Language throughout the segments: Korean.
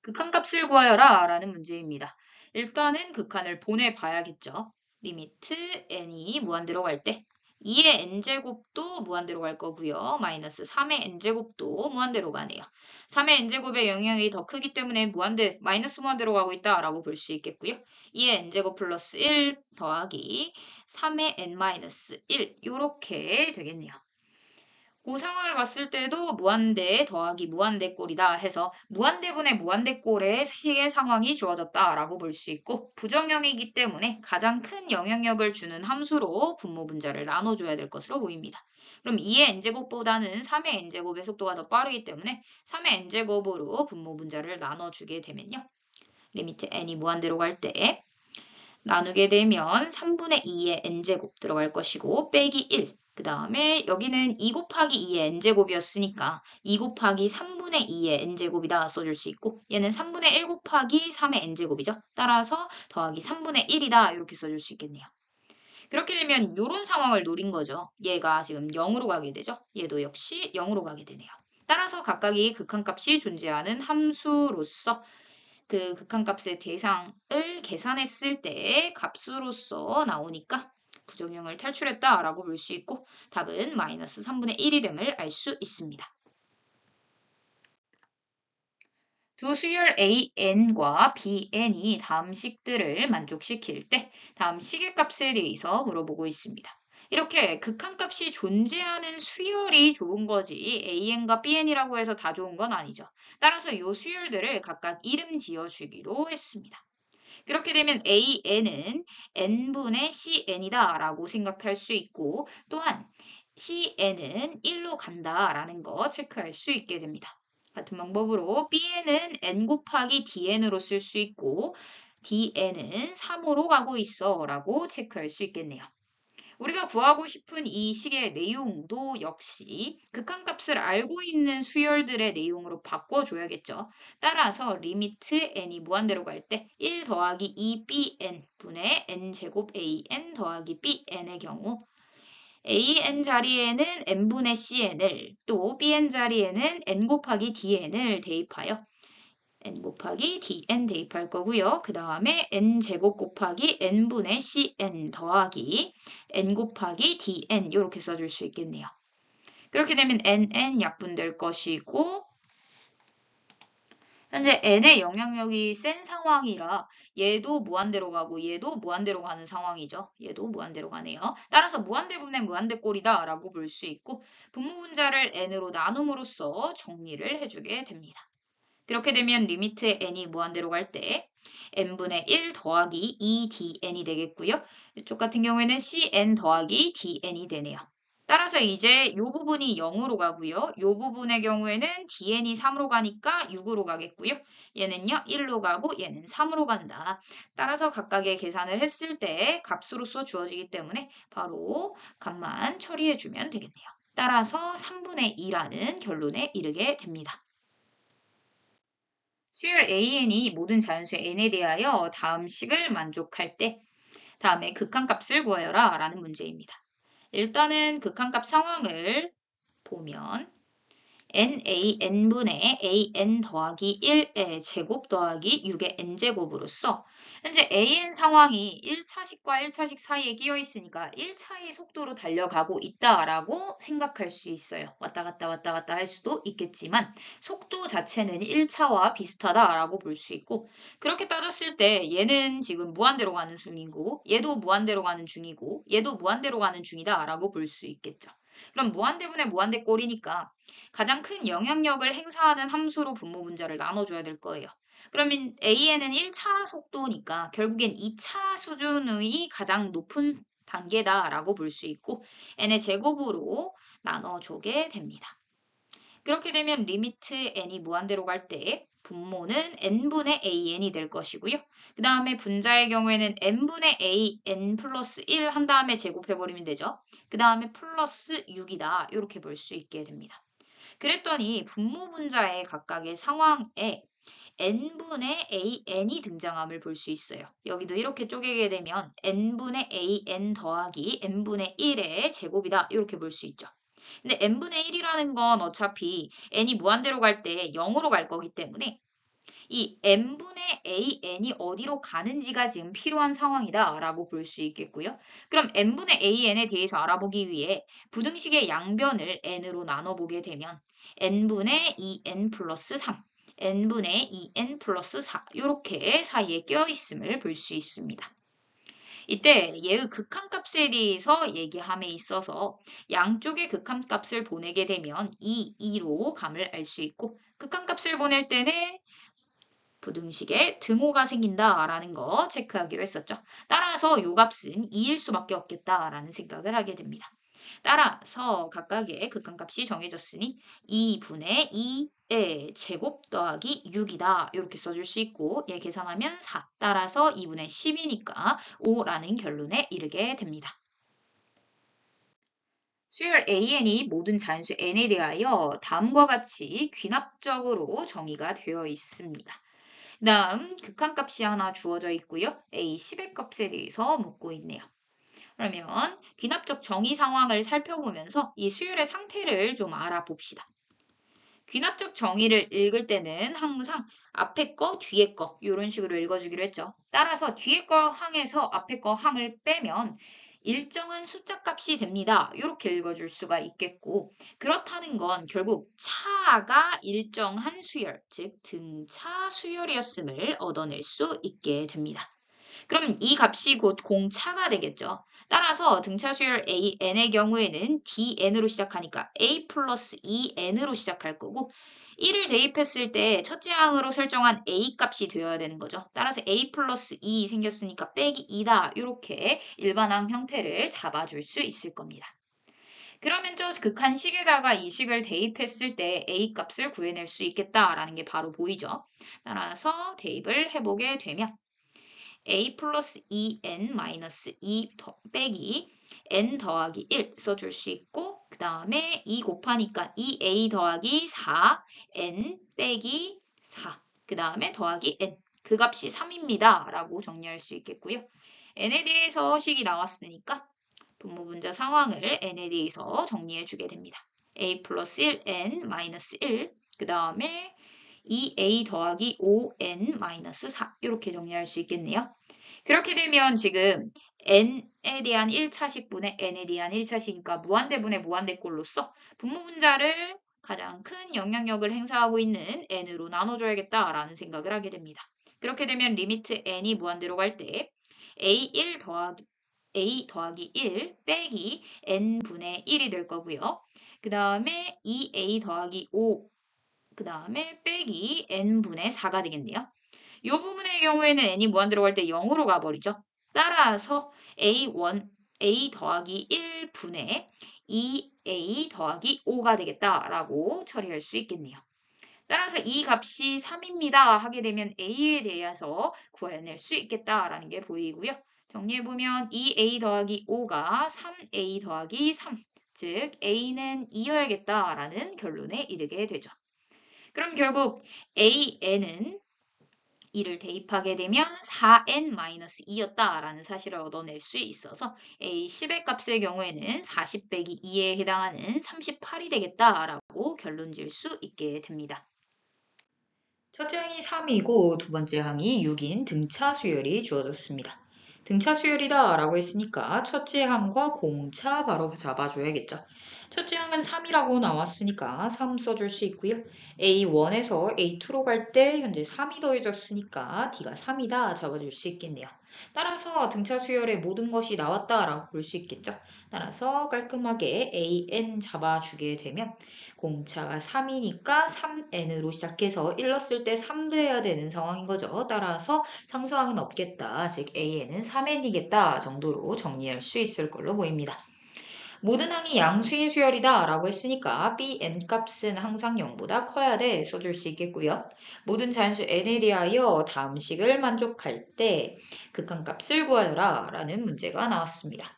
극한값을 구하여라 라는 문제입니다. 일단은 극한을 보내봐야겠죠. 리미트 n이 무한대로 갈 때 2의 n제곱도 무한대로 갈 거고요. 마이너스 3의 n제곱도 무한대로 가네요. 3의 n제곱의 영향이 더 크기 때문에 마이너스 무한대로 가고 있다라고 볼 수 있겠고요. 2의 n제곱 플러스 1 더하기 3의 n-1 이렇게 되겠네요. 그 상황을 봤을 때도 무한대 더하기 무한대 꼴이다 해서 무한대분의 무한대 꼴의 식의 상황이 주어졌다라고 볼 수 있고 부정형이기 때문에 가장 큰 영향력을 주는 함수로 분모 분자를 나눠줘야 될 것으로 보입니다. 그럼 2의 n제곱보다는 3의 n제곱의 속도가 더 빠르기 때문에 3의 n제곱으로 분모 분자를 나눠주게 되면요. 리미트 n이 무한대로 갈 때 나누게 되면 3분의 2의 n제곱 들어갈 것이고 빼기 1. 그 다음에 여기는 2 곱하기 2의 n제곱이었으니까 2 곱하기 3분의 2의 n제곱이다 써줄 수 있고 얘는 3분의 1 곱하기 3의 n제곱이죠. 따라서 더하기 3분의 1이다 이렇게 써줄 수 있겠네요. 그렇게 되면 이런 상황을 노린 거죠. 얘가 지금 0으로 가게 되죠. 얘도 역시 0으로 가게 되네요. 따라서 각각이 극한값이 존재하는 함수로서 그 극한값의 대상을 계산했을 때 값으로서 나오니까 부정형을 탈출했다라고 볼 수 있고 답은 마이너스 3분의 1이 됨을 알 수 있습니다. 두 수열 AN과 BN이 다음 식들을 만족시킬 때 다음 식의 값에 대해서 물어보고 있습니다. 이렇게 극한값이 존재하는 수열이 좋은 거지 AN과 BN이라고 해서 다 좋은 건 아니죠. 따라서 이 수열들을 각각 이름 지어주기로 했습니다. 그렇게 되면 AN은 n분의 CN이다 라고 생각할 수 있고 또한 CN은 1로 간다 라는 거 체크할 수 있게 됩니다. 같은 방법으로 Bn은 n 곱하기 dn으로 쓸 수 있고 dn은 3으로 가고 있어 라고 체크할 수 있겠네요. 우리가 구하고 싶은 이 식의 내용도 역시 극한값을 알고 있는 수열들의 내용으로 바꿔줘야겠죠. 따라서 리미트 n이 무한대로 갈 때 1 더하기 2bn 분의 n제곱 an 더하기 bn의 경우 an 자리에는 n분의 cn을 또 bn 자리에는 n 곱하기 dn을 대입하여 n 곱하기 dn 대입할 거고요. 그 다음에 n제곱 곱하기 n분의 cn 더하기 n 곱하기 dn 이렇게 써줄 수 있겠네요. 그렇게 되면 nn 약분될 것이고 현재 n의 영향력이 센 상황이라 얘도 무한대로 가고 얘도 무한대로 가는 상황이죠. 얘도 무한대로 가네요. 따라서 무한대분의 무한대꼴이다 라고 볼 수 있고 분모분자를 n으로 나눔으로써 정리를 해주게 됩니다. 그렇게 되면 리미트 n이 무한대로 갈 때 n분의 1 더하기 2dn이 되겠고요. 이쪽 같은 경우에는 cn 더하기 dn이 되네요. 따라서 이제 이 부분이 0으로 가고요. 이 부분의 경우에는 dn이 3으로 가니까 6으로 가겠고요. 얘는요 1로 가고 얘는 3으로 간다. 따라서 각각의 계산을 했을 때 값으로서 주어지기 때문에 바로 값만 처리해주면 되겠네요. 따라서 3분의 2라는 결론에 이르게 됩니다. 수열 AN이 모든 자연수 N에 대하여 다음 식을 만족할 때 다음에 극한값을 구하여라 라는 문제입니다. 일단은 극한값 상황을 보면 n분의 an 더하기 1의 제곱 더하기 6의 n제곱으로서 현재 an 상황이 1차식과 1차식 사이에 끼어 있으니까 1차의 속도로 달려가고 있다라고 생각할 수 있어요. 왔다 갔다 할 수도 있겠지만 속도 자체는 1차와 비슷하다라고 볼 수 있고 그렇게 따졌을 때 얘는 지금 무한대로 가는 중이고 얘도 무한대로 가는 중이고 얘도 무한대로 가는 중이다라고 볼 수 있겠죠. 그럼 무한대분의 무한대꼴이니까 가장 큰 영향력을 행사하는 함수로 분모 분자를 나눠줘야 될 거예요. 그러면 AN은 1차 속도니까 결국엔 2차 수준의 가장 높은 단계다라고 볼 수 있고 n의 제곱으로 나눠주게 됩니다. 그렇게 되면 리미트 n이 무한대로 갈 때 분모는 n분의 an이 될 것이고요. 그 다음에 분자의 경우에는 n분의 an 플러스 1 한 다음에 제곱해버리면 되죠. 그 다음에 플러스 6이다. 이렇게 볼 수 있게 됩니다. 그랬더니 분모 분자의 각각의 상황에 n분의 an이 등장함을 볼 수 있어요. 여기도 이렇게 쪼개게 되면 n분의 an 더하기 n분의 1의 제곱이다. 이렇게 볼 수 있죠. 근데 n분의 1이라는 건 어차피 n이 무한대로 갈 때 0으로 갈 거기 때문에 이 n분의 an이 어디로 가는지가 지금 필요한 상황이다 라고 볼 수 있겠고요. 그럼 n분의 an에 대해서 알아보기 위해 부등식의 양변을 n으로 나눠보게 되면 n분의 2n 플러스 3, n분의 2n 플러스 4 이렇게 사이에 껴있음을 볼 수 있습니다. 이때 얘의 극한값에 대해서 얘기함에 있어서 양쪽의 극한값을 보내게 되면 2로 감을 알 수 있고 극한값을 보낼 때는 부등식에 등호가 생긴다라는 거 체크하기로 했었죠. 따라서 이 값은 2일 수밖에 없겠다라는 생각을 하게 됩니다. 따라서 각각의 극한값이 정해졌으니 2분의 2의 제곱 더하기 6이다. 이렇게 써줄 수 있고 얘 계산하면 4. 따라서 2분의 10이니까 5라는 결론에 이르게 됩니다. 수열 AN이 모든 자연수 N에 대하여 다음과 같이 귀납적으로 정의가 되어 있습니다. 다음 극한값이 하나 주어져 있고요. A 10의 값에 대해서 묻고 있네요. 그러면 귀납적 정의 상황을 살펴보면서 이 수열의 상태를 좀 알아봅시다. 귀납적 정의를 읽을 때는 항상 앞에 거, 뒤에 거 이런 식으로 읽어주기로 했죠. 따라서 뒤에 거 항에서 앞에 거 항을 빼면 일정한 숫자 값이 됩니다. 이렇게 읽어줄 수가 있겠고 그렇다는 건 결국 차가 일정한 수열, 즉 등차 수열이었음을 얻어낼 수 있게 됩니다. 그럼 이 값이 곧 공차가 되겠죠. 따라서 등차 수열 AN의 경우에는 DN으로 시작하니까 A 플러스 2N으로 시작할 거고 1을 대입했을 때 첫째 항으로 설정한 A 값이 되어야 되는 거죠. 따라서 A 플러스 2 생겼으니까 빼기 2다. 이렇게 일반항 형태를 잡아줄 수 있을 겁니다. 그러면 저 극한식에다가 이 식을 대입했을 때 A 값을 구해낼 수 있겠다라는 게 바로 보이죠. 따라서 대입을 해보게 되면 a 플러스 2n 마이너스 2 빼기 n 더하기 1 써줄 수 있고 그 다음에 2 곱하니까 2a 더하기 4n 빼기 4 그 다음에 더하기 n 그 값이 3입니다 라고 정리할 수 있겠고요. n에 대해서 식이 나왔으니까 분모분자 상황을 n에 대해서 정리해 주게 됩니다. a 플러스 1n 마이너스 1 그 다음에 2a 더하기 5n 마이너스 4 이렇게 정리할 수 있겠네요. 그렇게 되면 지금 n에 대한 1차식분의 n에 대한 1차식이니까 무한대분의 무한대꼴로서 분모분자를 가장 큰 영향력을 행사하고 있는 n으로 나눠줘야겠다라는 생각을 하게 됩니다. 그렇게 되면 리미트 n이 무한대로 갈 때 a1 더하기 a 더하기 1 빼기 n분의 1이 될 거고요. 그 다음에 2a 더하기 5 그 다음에 빼기 n분의 4가 되겠네요. 이 부분의 경우에는 n이 무한대로 갈 때 0으로 가버리죠. 따라서 a 더하기 1분의 2a 더하기 5가 되겠다라고 처리할 수 있겠네요. 따라서 이 값이 3입니다 하게 되면 a에 대해서 구해낼 수 있겠다라는 게 보이고요. 정리해보면 2a 더하기 5가 3a 더하기 3, 즉 a는 2여야겠다라는 결론에 이르게 되죠. 그럼 결국 an은 2를 대입하게 되면 4n-2였다라는 사실을 얻어낼 수 있어서 a 10의 값의 경우에는 40 빼기 2에 해당하는 38이 되겠다라고 결론 지을 수 있게 됩니다. 첫째 항이 3이고 두 번째 항이 6인 등차 수열이 주어졌습니다. 등차 수열이다 라고 했으니까 첫째 항과 공차 바로 잡아줘야겠죠. 첫째 항은 3이라고 나왔으니까 3 써줄 수 있고요. A1에서 A2로 갈 때 현재 3이 더해졌으니까 D가 3이다 잡아줄 수 있겠네요. 따라서 등차 수열의 모든 것이 나왔다라고 볼 수 있겠죠. 따라서 깔끔하게 AN 잡아주게 되면 공차가 3이니까 3n으로 시작해서 1 넣었을 때 3 돼야 되는 상황인 거죠. 따라서 상수항은 없겠다. 즉 an은 3n이겠다 정도로 정리할 수 있을 걸로 보입니다. 모든 항이 양수인 수열이다 라고 했으니까 bn 값은 항상 0보다 커야 돼 써줄 수 있겠고요. 모든 자연수 n에 대하여 다음 식을 만족할 때 극한값을 구하여라 라는 문제가 나왔습니다.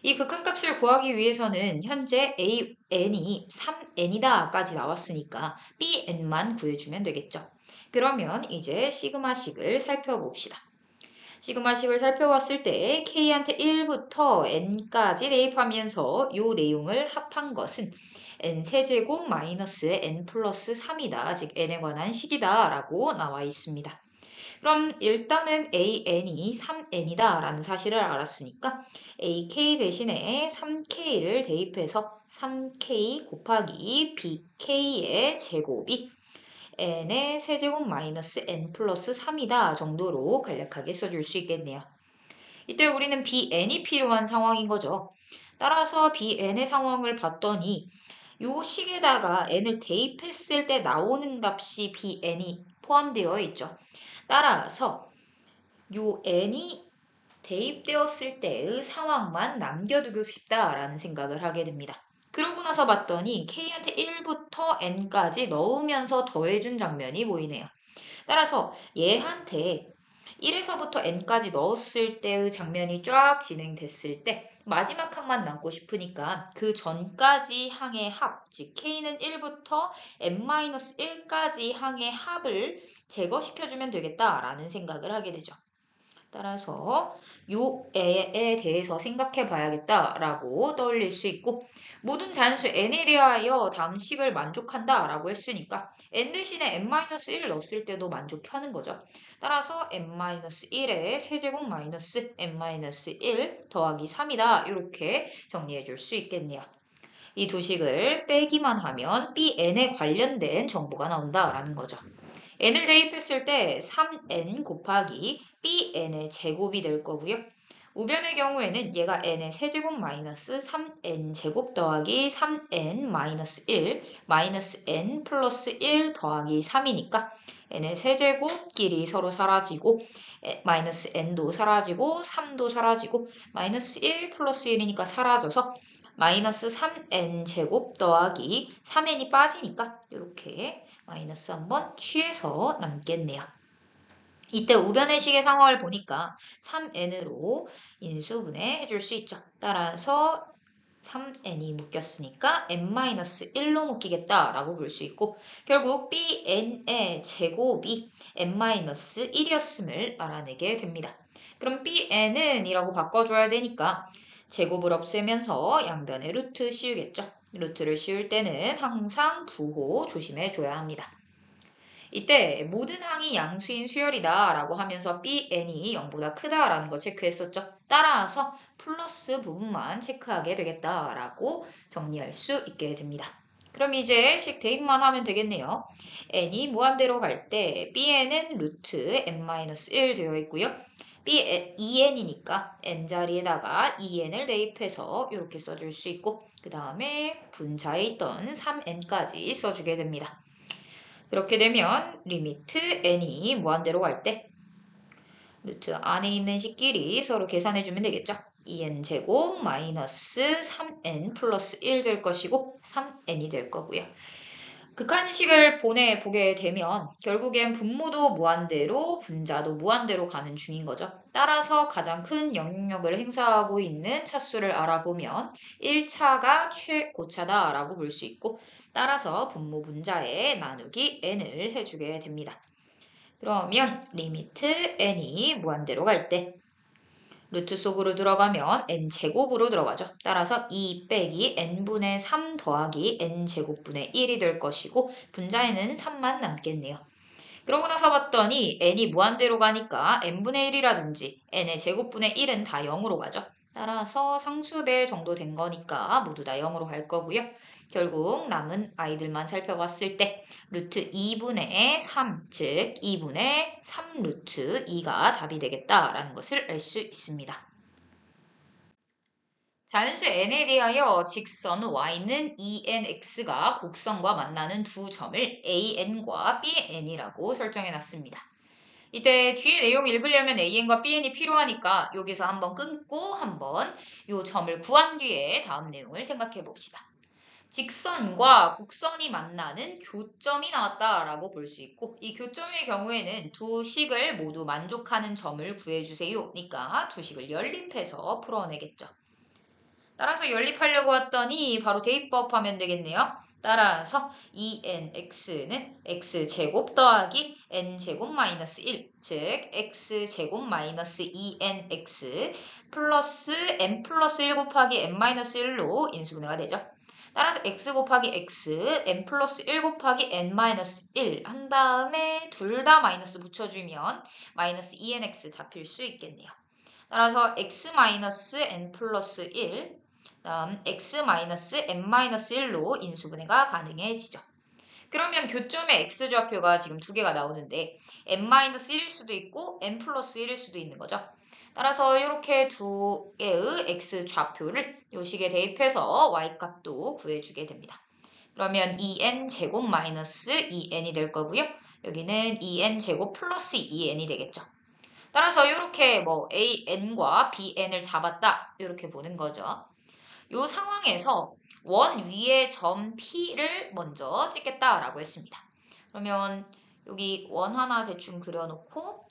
이 극한값을 구하기 위해서는 현재 an이 3n이다 까지 나왔으니까 bn만 구해주면 되겠죠. 그러면 이제 시그마식을 살펴봅시다. 시그마식을 살펴봤을 때 k한테 1부터 n까지 대입하면서 이 내용을 합한 것은 n 세제곱 마이너스 n 플러스 3이다. 즉 n에 관한 식이다 라고 나와 있습니다. 그럼 일단은 an이 3n이다 라는 사실을 알았으니까 ak 대신에 3k를 대입해서 3k 곱하기 bk의 제곱이 n의 세제곱 마이너스 n 플러스 3이다 정도로 간략하게 써줄 수 있겠네요. 이때 우리는 bn이 필요한 상황인 거죠. 따라서 bn의 상황을 봤더니 요 식에다가 n을 대입했을 때 나오는 값이 bn이 포함되어 있죠. 따라서 요 n이 대입되었을 때의 상황만 남겨두고 싶다라는 생각을 하게 됩니다. 그러고 나서 봤더니 k한테 1부터 n까지 넣으면서 더해준 장면이 보이네요. 따라서 얘한테 1에서부터 n까지 넣었을 때의 장면이 쫙 진행됐을 때 마지막 항만 남고 싶으니까 그 전까지 항의 합, 즉 k는 1부터 n-1까지 항의 합을 제거시켜주면 되겠다라는 생각을 하게 되죠. 따라서 요 애에 대해서 생각해 봐야겠다라고 떠올릴 수 있고 모든 잔수 n에 대하여 다음 식을 만족한다라고 했으니까 n 대신에 n-1을 넣었을 때도 만족하는 거죠. 따라서 n-1의 세제곱 마이너스 n-1 더하기 3이다. 이렇게 정리해 줄 수 있겠네요. 이 두 식을 빼기만 하면 bn에 관련된 정보가 나온다라는 거죠. n을 대입했을 때 3n 곱하기 bn의 제곱이 될 거고요. 우변의 경우에는 얘가 n의 세제곱 마이너스 3n 제곱 더하기 3n 마이너스 1 마이너스 n 플러스 1 더하기 3이니까 n의 세제곱끼리 서로 사라지고 마이너스 n도 사라지고 3도 사라지고 마이너스 1 플러스 1이니까 사라져서 마이너스 3n 제곱 더하기 3n이 빠지니까 이렇게 마이너스 한번 취해서 남겠네요. 이때 우변의 식의 상황을 보니까 3n으로 인수분해 해줄 수 있죠. 따라서 3n이 묶였으니까 n-1로 묶이겠다라고 볼 수 있고 결국 bn의 제곱이 n-1이었음을 알아내게 됩니다. 그럼 bn은 이라고 바꿔줘야 되니까 제곱을 없애면서 양변에 루트 씌우겠죠. 루트를 씌울 때는 항상 부호 조심해줘야 합니다. 이때 모든 항이 양수인 수열이다 라고 하면서 bn이 0보다 크다라는 거 체크했었죠. 따라서 플러스 부분만 체크하게 되겠다라고 정리할 수 있게 됩니다. 그럼 이제 식 대입만 하면 되겠네요. n이 무한대로 갈 때 bn은 루트 n-1 되어 있고요. bn이니까 n자리에다가 2n을 대입해서 이렇게 써줄 수 있고 그 다음에 분자에 있던 3n까지 써주게 됩니다. 그렇게 되면 리미트 n이 무한대로 갈 때 루트 안에 있는 식끼리 서로 계산해주면 되겠죠. 2n제곱 마이너스 3n 플러스 1 될 것이고 3n이 될 거고요. 극한식을 보내보게 되면 결국엔 분모도 무한대로 분자도 무한대로 가는 중인 거죠. 따라서 가장 큰 영향력을 행사하고 있는 차수를 알아보면 1차가 최고차다라고 볼 수 있고 따라서 분모 분자에 나누기 n을 해주게 됩니다. 그러면 리미트 n이 무한대로 갈 때 루트 속으로 들어가면 n제곱으로 들어가죠. 따라서 2 빼기 n분의 3 더하기 n제곱분의 1이 될 것이고 분자에는 3만 남겠네요. 그러고 나서 봤더니 n이 무한대로 가니까 n분의 1이라든지 n의 제곱분의 1은 다 0으로 가죠. 따라서 상수배 정도 된 거니까 모두 다 0으로 갈 거고요. 결국 남은 아이들만 살펴봤을 때 루트 2분의 3, 즉 2분의 3 루트 2가 답이 되겠다라는 것을 알 수 있습니다. 자연수 n에 대하여 직선 y는 2nx가 곡선과 만나는 두 점을 an과 bn이라고 설정해 놨습니다. 이때 뒤에 내용 읽으려면 an과 bn이 필요하니까 여기서 한번 끊고 한번 이 점을 구한 뒤에 다음 내용을 생각해 봅시다. 직선과 곡선이 만나는 교점이 나왔다라고 볼 수 있고 이 교점의 경우에는 두 식을 모두 만족하는 점을 구해주세요. 그러니까 두 식을 연립해서 풀어내겠죠. 따라서 연립하려고 했더니 바로 대입법 하면 되겠네요. 따라서 2nx는 x제곱 더하기 n제곱 마이너스 1, 즉 x제곱 마이너스 2nx 플러스 n 플러스 1 곱하기 n 마이너스 1로 인수분해가 되죠. 따라서 x 곱하기 x, n 플러스 1 곱하기 n 마이너스 1 한 다음에 둘 다 마이너스 붙여주면 마이너스 2nx 잡힐 수 있겠네요. 따라서 x 마이너스 n 플러스 1, 다음 x 마이너스 n 마이너스 1로 인수분해가 가능해지죠. 그러면 교점의 x좌표가 지금 두 개가 나오는데 n-1일 수도 있고 n 플러스 1일 수도 있는 거죠. 따라서 이렇게 두 개의 x좌표를 이 식에 대입해서 y값도 구해주게 됩니다. 그러면 2n 제곱 마이너스 2n이 될 거고요. 여기는 2n 제곱 플러스 2n이 되겠죠. 따라서 이렇게 뭐 an과 bn을 잡았다 이렇게 보는 거죠. 이 상황에서 원 위에 점 P를 먼저 찍겠다라고 했습니다. 그러면 여기 원 하나 대충 그려놓고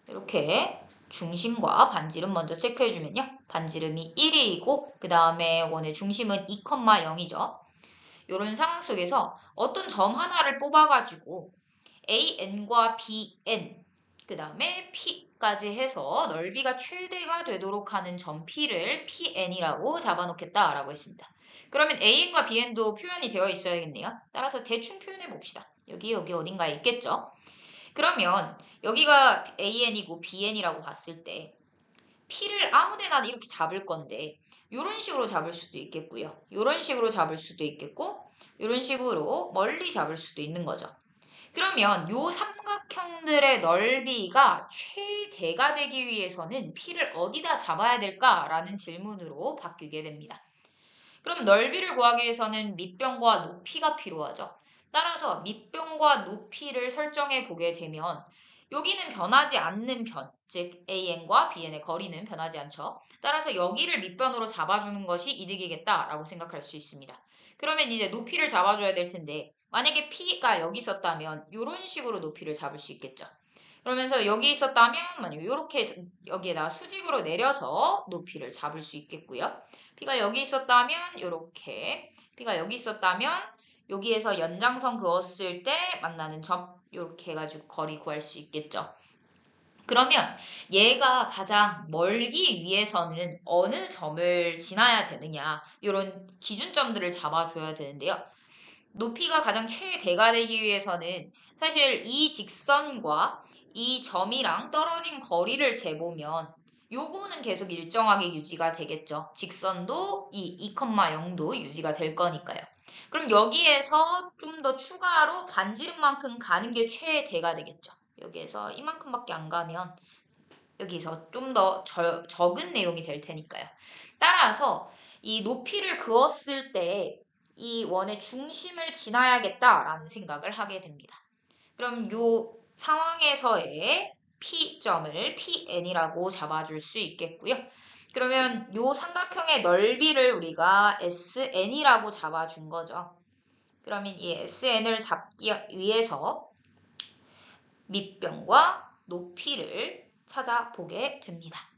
이렇게 중심과 반지름 먼저 체크해주면요. 반지름이 1이고 그 다음에 원의 중심은 2,0이죠. 이런 상황 속에서 어떤 점 하나를 뽑아가지고 AN과 BN 그 다음에 P까지 해서 넓이가 최대가 되도록 하는 점 P를 PN이라고 잡아놓겠다라고 했습니다. 그러면 AN과 BN도 표현이 되어 있어야겠네요. 따라서 대충 표현해 봅시다. 여기 어딘가에 있겠죠? 그러면 여기가 AN이고 BN이라고 봤을 때 P를 아무데나 이렇게 잡을 건데 이런 식으로 잡을 수도 있겠고요. 이런 식으로 잡을 수도 있겠고 이런 식으로 멀리 잡을 수도 있는 거죠. 그러면 요 삼각형들의 넓이가 최대가 되기 위해서는 P를 어디다 잡아야 될까라는 질문으로 바뀌게 됩니다. 그럼 넓이를 구하기 위해서는 밑변과 높이가 필요하죠. 따라서 밑변과 높이를 설정해 보게 되면 여기는 변하지 않는 변, 즉 AN과 BN의 거리는 변하지 않죠. 따라서 여기를 밑변으로 잡아주는 것이 이득이겠다라고 생각할 수 있습니다. 그러면 이제 높이를 잡아줘야 될 텐데 만약에 P가 여기 있었다면 이런 식으로 높이를 잡을 수 있겠죠. 그러면서 여기 있었다면 만약에 이렇게 여기에다 수직으로 내려서 높이를 잡을 수 있겠고요. P가 여기 있었다면 이렇게 P가 여기 있었다면 여기에서 연장선 그었을 때 만나는 점 이렇게 해가지고 거리 구할 수 있겠죠. 그러면 얘가 가장 멀기 위해서는 어느 점을 지나야 되느냐 이런 기준점들을 잡아줘야 되는데요. 높이가 가장 최대가 되기 위해서는 사실 이 직선과 이 점이랑 떨어진 거리를 재보면 요거는 계속 일정하게 유지가 되겠죠. 직선도 이 2,0도 유지가 될 거니까요. 그럼 여기에서 좀 더 추가로 반지름만큼 가는 게 최대가 되겠죠. 여기에서 이만큼밖에 안 가면 여기서 좀 더 적은 내용이 될 테니까요. 따라서 이 높이를 그었을 때 이 원의 중심을 지나야겠다라는 생각을 하게 됩니다. 그럼 이 상황에서의 P점을 PN이라고 잡아줄 수 있겠고요. 그러면 이 삼각형의 넓이를 우리가 SN이라고 잡아준 거죠. 그러면 이 SN을 잡기 위해서 밑변과 높이를 찾아보게 됩니다.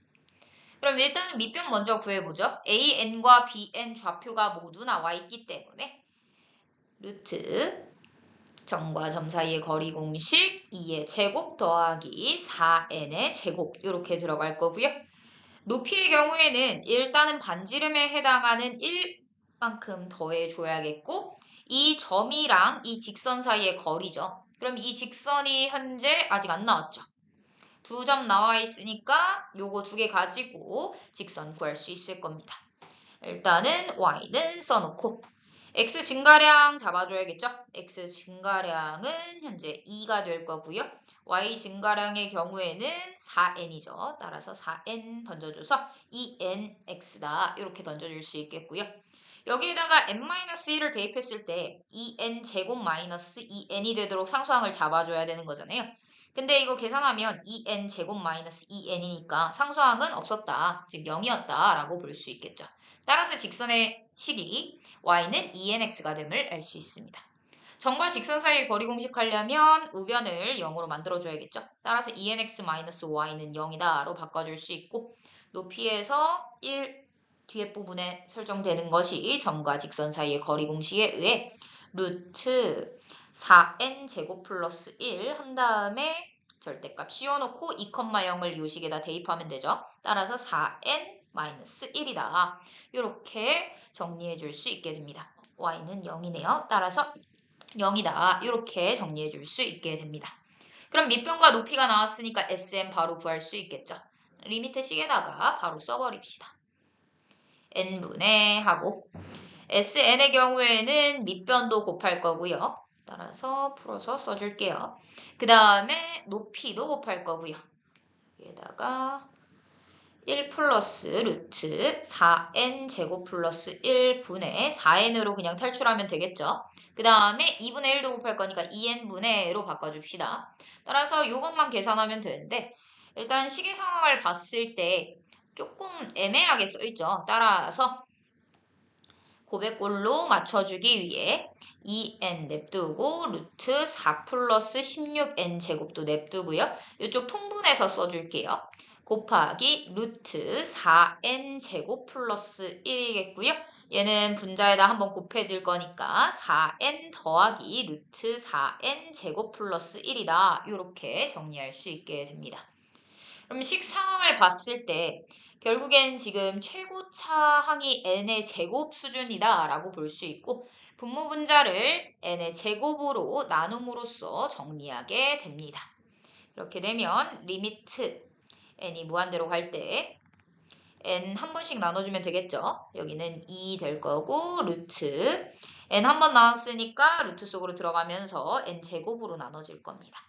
그럼 일단은 밑변 먼저 구해보죠. AN과 BN 좌표가 모두 나와 있기 때문에 루트 점과 점 사이의 거리 공식 2의 제곱 더하기 4n의 제곱 이렇게 들어갈 거고요. 높이의 경우에는 일단은 반지름에 해당하는 1만큼 더해줘야겠고 이 점이랑 이 직선 사이의 거리죠. 그럼 이 직선이 현재 아직 안 나왔죠. 두 점 나와 있으니까 요거 두 개 가지고 직선 구할 수 있을 겁니다. 일단은 y는 써놓고 x 증가량 잡아줘야겠죠? x 증가량은 현재 2가 될 거고요. y 증가량의 경우에는 4n이죠. 따라서 4n 던져줘서 2nx다 이렇게 던져줄 수 있겠고요. 여기에다가 n-1을 대입했을 때 2n 제곱 마이너스 2n이 되도록 상수항을 잡아줘야 되는 거잖아요. 근데 이거 계산하면 2n 제곱 마이너스 2n이니까 상수항은 없었다. 즉 0이었다 라고 볼 수 있겠죠. 따라서 직선의 식이 y는 2nx가 됨을 알 수 있습니다. 점과 직선 사이의 거리 공식하려면 우변을 0으로 만들어줘야겠죠. 따라서 2nx-y는 0이다로 바꿔줄 수 있고 높이에서 1 뒤에 부분에 설정되는 것이 점과 직선 사이의 거리 공식에 의해 루트 4n 제곱 플러스 1 한 다음에 절대값 씌워놓고 2,0을 이 식에다 대입하면 되죠. 따라서 4n-1이다. 이렇게 정리해 줄 수 있게 됩니다. y는 0이네요. 따라서 0이다. 이렇게 정리해 줄 수 있게 됩니다. 그럼 밑변과 높이가 나왔으니까 SM 바로 구할 수 있겠죠. 리미트 식에다가 바로 써버립시다. n분의 하고 SN의 경우에는 밑변도 곱할 거고요. 따라서 풀어서 써줄게요. 그 다음에 높이도 곱할 거고요. 여기에다가 1 플러스 루트 4n 제곱 플러스 1분의 4n으로 그냥 탈출하면 되겠죠. 그 다음에 2분의 1도 곱할 거니까 2n분의 1로 바꿔줍시다. 따라서 이것만 계산하면 되는데 일단 시계 상황을 봤을 때 조금 애매하게 써있죠. 따라서 고백골로 맞춰주기 위해 2n 냅두고 루트 4 플러스 16n 제곱도 냅두고요. 이쪽 통분해서 써줄게요. 곱하기 루트 4n 제곱 플러스 1이겠고요. 얘는 분자에다 한번 곱해줄 거니까 4n 더하기 루트 4n 제곱 플러스 1이다. 이렇게 정리할 수 있게 됩니다. 그럼 식 상황을 봤을 때 결국엔 지금 최고차항이 n의 제곱 수준이다 라고 볼 수 있고 분모 분자를 n의 제곱으로 나눔으로써 정리하게 됩니다. 이렇게 되면 리미트 n이 무한대로 갈 때 n 한 번씩 나눠주면 되겠죠. 여기는 2 될 거고 루트 n 한 번 나눴으니까 루트 속으로 들어가면서 n 제곱으로 나눠질 겁니다.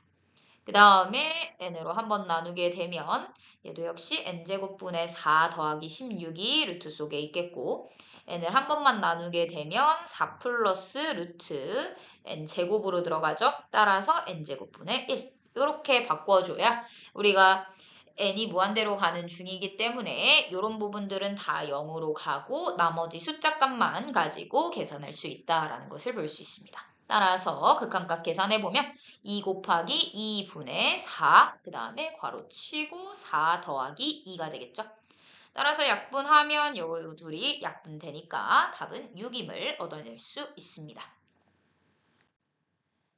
그 다음에 n으로 한번 나누게 되면 얘도 역시 n제곱분의 4 더하기 16이 루트 속에 있겠고 n을 한 번만 나누게 되면 4 플러스 루트 n제곱으로 들어가죠. 따라서 n제곱분의 1 이렇게 바꿔줘야 우리가 n이 무한대로 가는 중이기 때문에 이런 부분들은 다 0으로 가고 나머지 숫자 값만 가지고 계산할 수 있다라는 것을 볼 수 있습니다. 따라서 극한값 계산해보면 2 곱하기 2분의 4, 그 다음에 괄호치고 4 더하기 2가 되겠죠. 따라서 약분하면 요 둘이 약분되니까 답은 6임을 얻어낼 수 있습니다.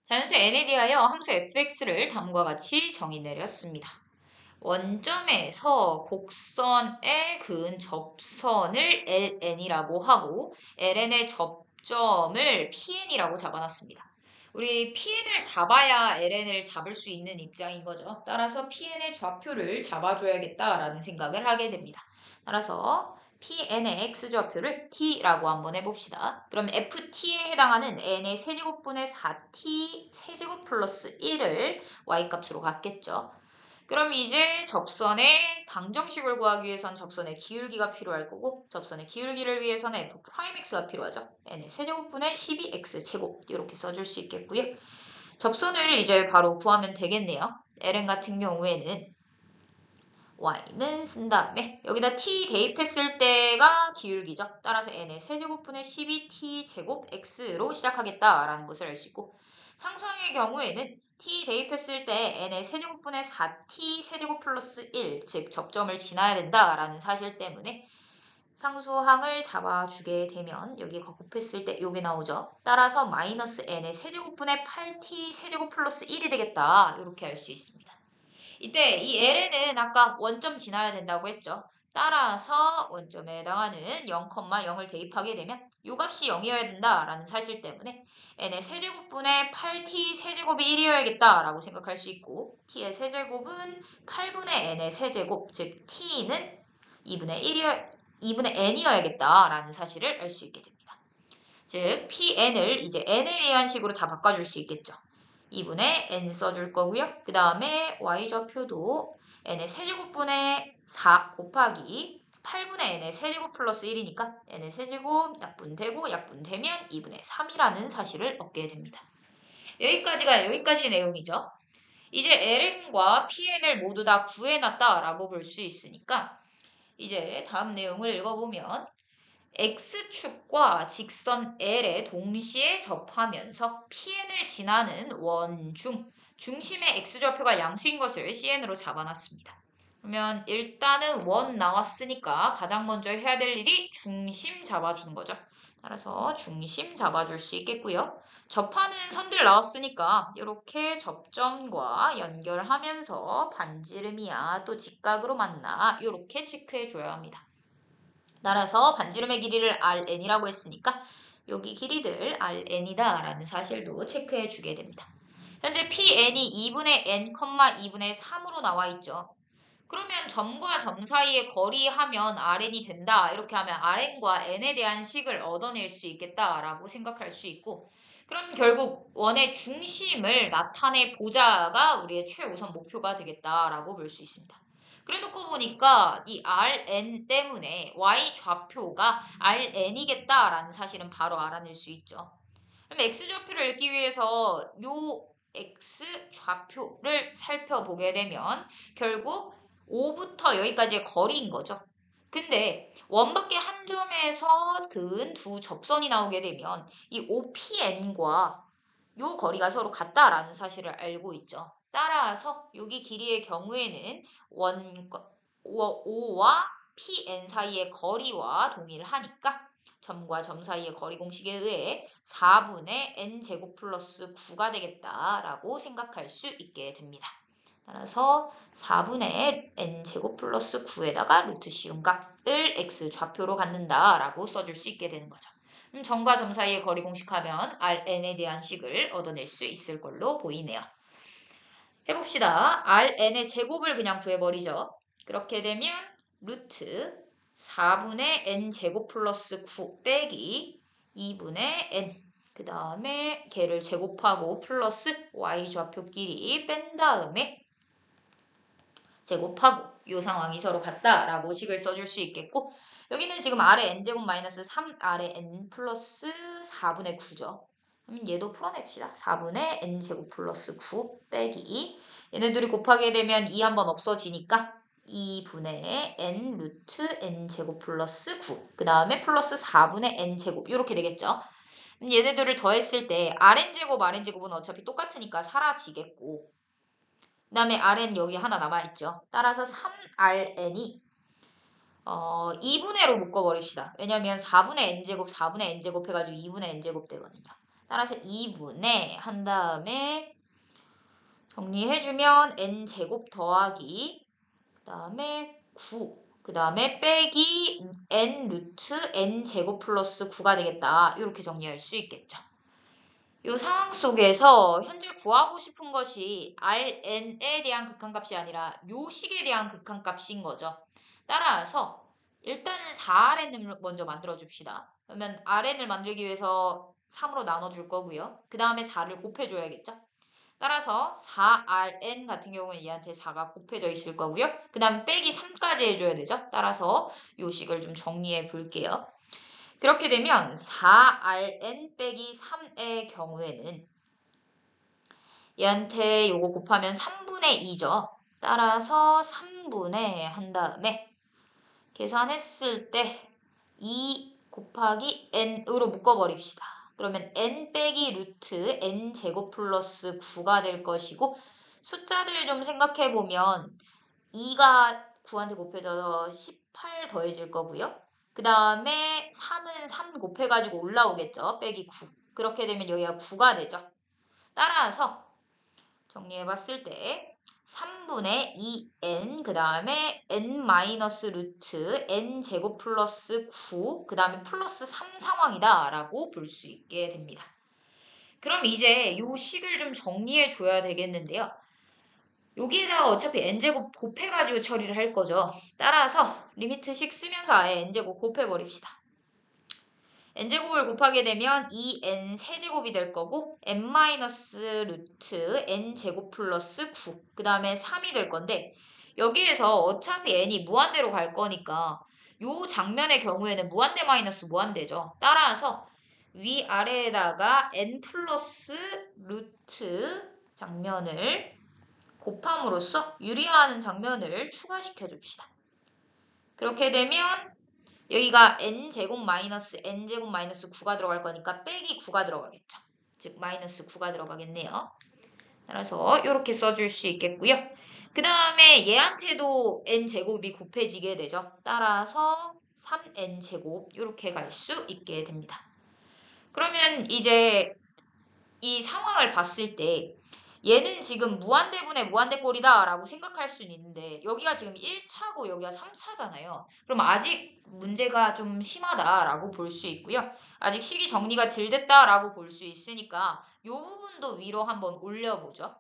자연수 n에 대하여 함수 fx를 다음과 같이 정의 내렸습니다. 원점에서 곡선에 그은 접선을 ln이라고 하고 ln의 접점을 pn이라고 잡아놨습니다. 우리 pn을 잡아야 ln을 잡을 수 있는 입장인 거죠. 따라서 pn의 좌표를 잡아줘야겠다라는 생각을 하게 됩니다. 따라서 pn의 x좌표를 t라고 한번 해봅시다. 그럼 ft에 해당하는 n의 세제곱분의 4t 세제곱 플러스 1을 y값으로 갖겠죠. 그럼 이제 접선의 방정식을 구하기 위해선 접선의 기울기가 필요할 거고 접선의 기울기를 위해서는 f'x가 필요하죠. n의 세제곱분의 12x제곱 이렇게 써줄 수 있겠고요. 접선을 이제 바로 구하면 되겠네요. ln 같은 경우에는 y는 쓴 다음에 여기다 t 대입했을 때가 기울기죠. 따라서 n의 세제곱분의 12t제곱 x로 시작하겠다라는 것을 알 수 있고 상수항의 경우에는 t 대입했을 때 n의 세제곱분의 4t 세제곱 플러스 1, 즉 접점을 지나야 된다라는 사실 때문에 상수항을 잡아주게 되면 여기 곱했을 때 이게 나오죠. 따라서 마이너스 n의 세제곱분의 8t 세제곱 플러스 1이 되겠다. 이렇게 알 수 있습니다. 이때 이 ln은 아까 원점 지나야 된다고 했죠. 따라서 원점에 해당하는 0,0을 대입하게 되면 이 값이 0이어야 된다라는 사실 때문에 n의 세제곱분의 8t 세제곱이 1이어야겠다라고 생각할 수 있고 t의 세제곱은 8분의 n의 세제곱, 즉 t는 2분의 n이어야겠다라는 사실을 알 수 있게 됩니다. 즉 pn을 이제 n에 의한 식으로 다 바꿔줄 수 있겠죠. 2분의 n 써줄 거고요. 그 다음에 y좌표도 n의 세제곱분의 4 곱하기 8분의 n의 세제곱 플러스 1이니까 n의 세제곱 약분되고 약분되면 2분의 3이라는 사실을 얻게 됩니다. 여기까지 내용이죠. 이제 ln과 pn을 모두 다 구해놨다라고 볼 수 있으니까 이제 다음 내용을 읽어보면 X축과 직선 L에 동시에 접하면서 PN을 지나는 원중, 중심의 X좌표가 양수인 것을 CN으로 잡아놨습니다. 그러면 일단은 원 나왔으니까 가장 먼저 해야 될 일이 중심 잡아주는 거죠. 따라서 중심 잡아줄 수 있겠고요. 접하는 선들 나왔으니까 이렇게 접점과 연결하면서 반지름이야 또 직각으로 만나 이렇게 체크해줘야 합니다. 따라서 반지름의 길이를 Rn이라고 했으니까 여기 길이들 Rn이다 라는 사실도 체크해 주게 됩니다. 현재 Pn이 2분의 n, 2분의 3으로 나와 있죠. 그러면 점과 점 사이의 거리 하면 Rn이 된다. 이렇게 하면 Rn과 n에 대한 식을 얻어낼 수 있겠다라고 생각할 수 있고, 그럼 결국 원의 중심을 나타내 보자가 우리의 최우선 목표가 되겠다라고 볼 수 있습니다. 그래놓고 보니까 이 Rn 때문에 y 좌표가 Rn이겠다라는 사실은 바로 알아낼 수 있죠. 그럼 x좌표를 읽기 위해서 요 x 좌표를 살펴보게 되면 결국 5부터 여기까지의 거리인 거죠. 근데 원밖에 한 점에서 그은 두 접선이 나오게 되면 이 OPN과 요 거리가 서로 같다라는 사실을 알고 있죠. 따라서 여기 길이의 경우에는 O와 PN 사이의 거리와 동일하니까 점과 점 사이의 거리 공식에 의해 4분의 n제곱 플러스 9가 되겠다라고 생각할 수 있게 됩니다. 따라서 4분의 n제곱 플러스 9에다가 루트 씌운 값을 x좌표로 갖는다라고 써줄 수 있게 되는 거죠. 점과 점 사이의 거리 공식하면 Rn에 대한 식을 얻어낼 수 있을 걸로 보이네요. 해봅시다. Rn의 제곱을 그냥 구해버리죠. 그렇게 되면 루트 4분의 n제곱 플러스 9 빼기 2분의 n, 그 다음에 걔를 제곱하고 플러스 y좌표끼리 뺀 다음에 제곱하고 이 상황이 서로 같다라고 식을 써줄 수 있겠고, 여기는 지금 R의 n제곱 마이너스 3R의 n 플러스 4분의 9죠. 그럼 얘도 풀어냅시다. 4분의 n제곱 플러스 9 빼기 얘네들이 곱하게 되면 2 한번 없어지니까 2분의 n 루트 n제곱 플러스 9, 그 다음에 플러스 4분의 n제곱 이렇게 되겠죠. 얘네들을 더했을 때 Rn제곱 Rn제곱은 어차피 똑같으니까 사라지겠고, 그 다음에 Rn 여기 하나 남아있죠. 따라서 3Rn이 2분의로 묶어버립시다. 왜냐면 4분의 n제곱, 4분의 n제곱 해가지고 2분의 n제곱 되거든요. 따라서 2분의 한 다음에 정리해주면 n제곱 더하기 그 다음에 9, 그 다음에 빼기 n 루트 n제곱 플러스 9가 되겠다. 이렇게 정리할 수 있겠죠. 이 상황 속에서 현재 구하고 싶은 것이 Rn에 대한 극한값이 아니라 요 식에 대한 극한값인 거죠. 따라서 일단은 4Rn을 먼저 만들어 줍시다. 그러면 Rn을 만들기 위해서 3으로 나눠줄 거고요. 그 다음에 4를 곱해줘야겠죠. 따라서 4Rn 같은 경우는 얘한테 4가 곱해져 있을 거고요. 그 다음에 빼기 3까지 해줘야 되죠. 따라서 요 식을 좀 정리해 볼게요. 그렇게 되면 4Rn 빼기 3의 경우에는 얘한테 요거 곱하면 3분의 2죠. 따라서 3분의 한 다음에 계산했을 때 2 곱하기 n으로 묶어버립시다. 그러면 n 빼기 루트 n제곱 플러스 9가 될 것이고, 숫자들 좀 생각해보면 2가 9한테 곱해져서 18 더해질 거고요. 그 다음에 3은 3 곱해가지고 올라오겠죠. 빼기 9. 그렇게 되면 여기가 9가 되죠. 따라서 정리해봤을 때 3분의 2n, 그 다음에 n 마이너스 루트 n 제곱 플러스 9, 그 다음에 플러스 3 상황이다 라고 볼 수 있게 됩니다. 그럼 이제 요 식을 좀 정리해 줘야 되겠는데요. 여기에다가 어차피 n제곱 곱해가지고 처리를 할 거죠. 따라서 리미트식 쓰면서 아예 n제곱 곱해버립시다. n제곱을 곱하게 되면 2n 세제곱이 될 거고 n 마이너스 루트 n제곱 플러스 9, 그 다음에 3이 될 건데, 여기에서 어차피 n이 무한대로 갈 거니까 요 장면의 경우에는 무한대 마이너스 무한대죠. 따라서 위아래에다가 n 플러스 루트 장면을 곱함으로써 유리화하는 장면을 추가시켜 줍시다. 그렇게 되면 여기가 n제곱 마이너스 n제곱 마이너스 9가 들어갈 거니까 빼기 9가 들어가겠죠. 즉 마이너스 9가 들어가겠네요. 따라서 이렇게 써줄 수 있겠고요. 그 다음에 얘한테도 n제곱이 곱해지게 되죠. 따라서 3n제곱 이렇게 갈 수 있게 됩니다. 그러면 이제 이 상황을 봤을 때 얘는 지금 무한대분의 무한대꼴이다 라고 생각할 수는 있는데 여기가 지금 1차고 여기가 3차잖아요. 그럼 아직 문제가 좀 심하다라고 볼 수 있고요. 아직 식이 정리가 덜 됐다라고 볼 수 있으니까 이 부분도 위로 한번 올려보죠.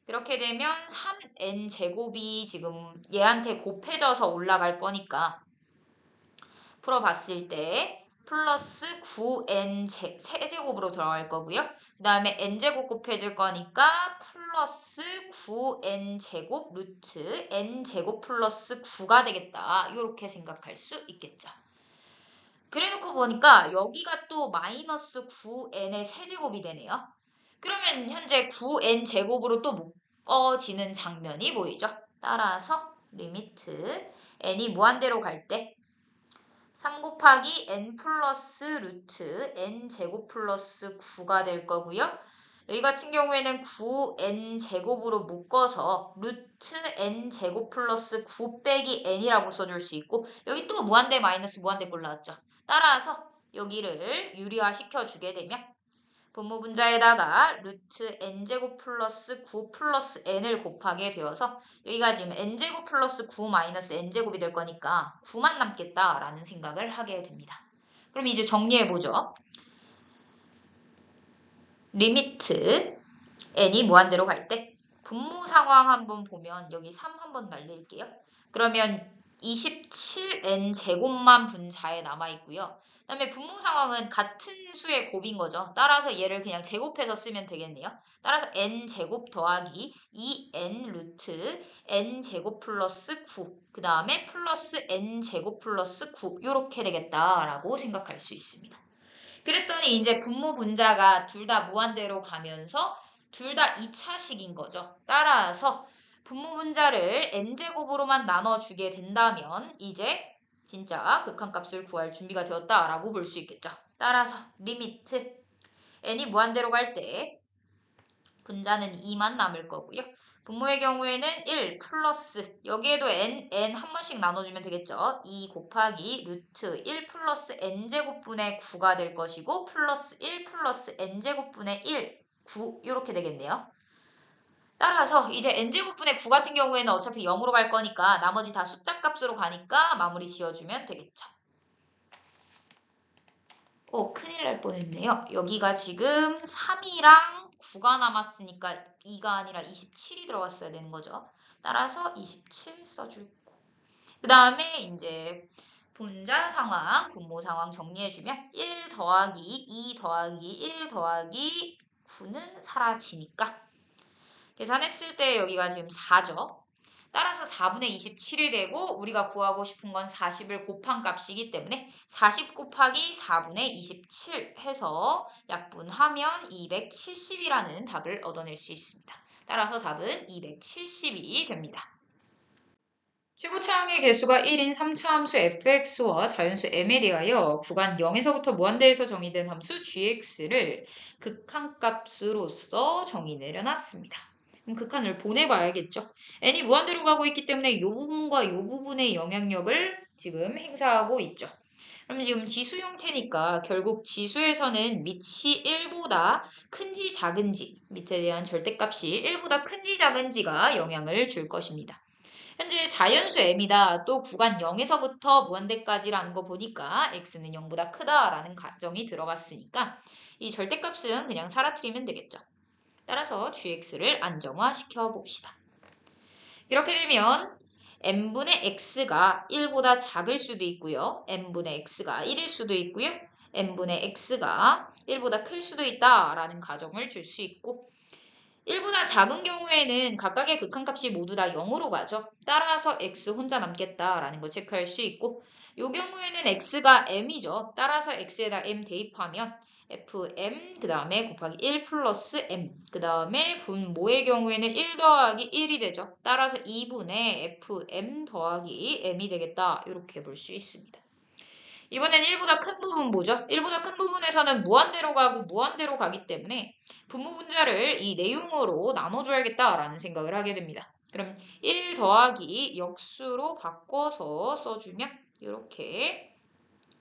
그렇게 되면 3n 제곱이 지금 얘한테 곱해져서 올라갈 거니까 풀어봤을 때 플러스 9n 세제곱으로 들어갈 거고요. 그 다음에 n제곱 곱해질 거니까 플러스 9n 제곱 루트 n제곱 플러스 9가 되겠다. 이렇게 생각할 수 있겠죠. 그래놓고 보니까 여기가 또 마이너스 9n의 세제곱이 되네요. 그러면 현재 9n 제곱으로 또 묶어지는 장면이 보이죠. 따라서 리미트 n이 무한대로 갈 때 3 곱하기 n 플러스 루트 n 제곱 플러스 9가 될 거고요. 여기 같은 경우에는 9n 제곱으로 묶어서 루트 n 제곱 플러스 9 빼기 n이라고 써줄 수 있고 여기 또 무한대 마이너스 무한대 꼴 나왔죠. 따라서 여기를 유리화 시켜주게 되면 분모분자에다가 루트 n제곱 플러스 9 플러스 n을 곱하게 되어서 여기가 지금 n제곱 플러스 9 마이너스 n제곱이 될 거니까 9만 남겠다라는 생각을 하게 됩니다. 그럼 이제 정리해보죠. 리미트 n이 무한대로 갈 때 분모 상황 한번 보면 여기 3 한번 날릴게요. 그러면 27n 제곱만 분자에 남아있고요. 그 다음에 분모 상황은 같은 수의 곱인 거죠. 따라서 얘를 그냥 제곱해서 쓰면 되겠네요. 따라서 n 제곱 더하기 2n 루트 n 제곱 플러스 9 그 다음에 플러스 n 제곱 플러스 9 이렇게 되겠다라고 생각할 수 있습니다. 그랬더니 이제 분모 분자가 둘 다 무한대로 가면서 둘 다 2차식인 거죠. 따라서 분모 분자를 n제곱으로만 나눠주게 된다면 이제 진짜 극한값을 구할 준비가 되었다라고 볼 수 있겠죠. 따라서 리미트 n이 무한대로 갈 때 분자는 2만 남을 거고요. 분모의 경우에는 1 플러스 여기에도 n 한 번씩 나눠주면 되겠죠. 2 곱하기 루트 1 플러스 n제곱분의 9가 될 것이고 플러스 1 플러스 n제곱분의 1, 9 이렇게 되겠네요. 따라서 이제 n제곱분의 9 같은 경우에는 어차피 0으로 갈 거니까 나머지 다 숫자 값으로 가니까 마무리 지어주면 되겠죠. 큰일 날 뻔했네요. 여기가 지금 3이랑 9가 남았으니까 2가 아니라 27이 들어갔어야 되는 거죠. 따라서 27 써줄고 그 다음에 이제 분자 상황, 분모 상황 정리해주면 1 더하기 2 더하기 1 더하기 9는 사라지니까 계산했을 때 여기가 지금 4죠. 따라서 4분의 27이 되고 우리가 구하고 싶은 건 40을 곱한 값이기 때문에 40 곱하기 4분의 27 해서 약분하면 270이라는 답을 얻어낼 수 있습니다. 따라서 답은 270이 됩니다. 최고차항의 개수가 1인 3차 함수 fx와 자연수 m에 대하여 구간 0에서부터 무한대에서 정의된 함수 gx를 극한값으로서 정의 내려놨습니다. 그럼 극한을 보내봐야겠죠. n이 무한대로 가고 있기 때문에 이 부분과 이 부분의 영향력을 지금 행사하고 있죠. 그럼 지금 지수 형태니까 결국 지수에서는 밑이 1보다 큰지 작은지 밑에 대한 절대값이 1보다 큰지 작은지가 영향을 줄 것입니다. 현재 자연수 m이다. 또 구간 0에서부터 무한대까지라는 거 보니까 x는 0보다 크다라는 가정이 들어갔으니까 이 절대값은 그냥 사라뜨리면 되겠죠. 따라서 gx를 안정화시켜 봅시다. 이렇게 되면 n분의 x가 1보다 작을 수도 있고요. n분의 x가 1일 수도 있고요. n분의 x가 1보다 클 수도 있다라는 가정을 줄 수 있고 1보다 작은 경우에는 각각의 극한값이 모두 다 0으로 가죠. 따라서 x 혼자 남겠다라는 거 체크할 수 있고 이 경우에는 x가 m이죠. 따라서 x에다 m 대입하면 fm 그 다음에 곱하기 1 플러스 m 그 다음에 분모의 경우에는 1 더하기 1이 되죠. 따라서 2분의 fm 더하기 m이 되겠다. 이렇게 볼 수 있습니다. 이번엔 1보다 큰 부분 보죠. 1보다 큰 부분에서는 무한대로 가고 무한대로 가기 때문에 분모 분자를 이 내용으로 나눠줘야겠다라는 생각을 하게 됩니다. 그럼 1 더하기 역수로 바꿔서 써주면 이렇게